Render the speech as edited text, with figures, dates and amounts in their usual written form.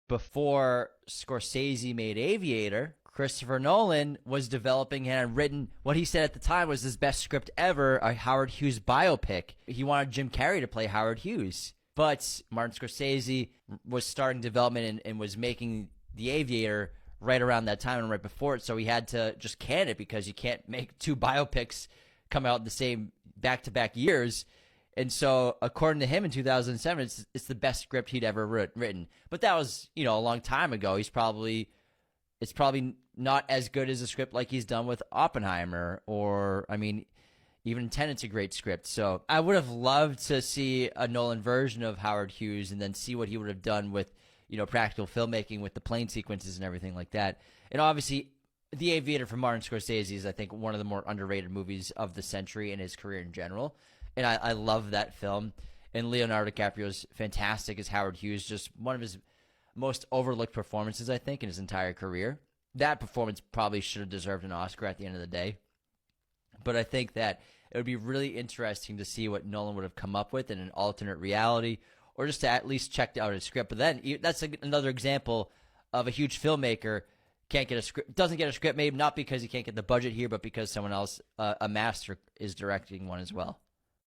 before Scorsese made Aviator, Christopher Nolan was developing and had written what he said at the time was his best script ever, a Howard Hughes biopic. He wanted Jim Carrey to play Howard Hughes. But Martin Scorsese was starting development and was making The Aviator right around that time and right before it, so he had to just can it because you can't make two biopics come out in the same back-to-back years. And so, according to him, in 2007, it's the best script he'd ever written. But that was, a long time ago. It's probably not as good as a script like he's done with Oppenheimer, or even Tenet's a great script. So I would have loved to see a Nolan version of Howard Hughes and then see what he would have done with, practical filmmaking with the plane sequences and everything like that. And obviously, The Aviator from Martin Scorsese is, I think, one of the more underrated movies of the century and his career in general. And I love that film. And Leonardo DiCaprio's fantastic as Howard Hughes, just one of his most overlooked performances, I think, in his entire career. That performance probably should have deserved an Oscar at the end of the day. But I think that it would be really interesting to see what Nolan would have come up with in an alternate reality, or just to at least check out his script. But then that's another example of a huge filmmaker doesn't get a script made, not because he can't get the budget here, but because someone else, a master, is directing one as well.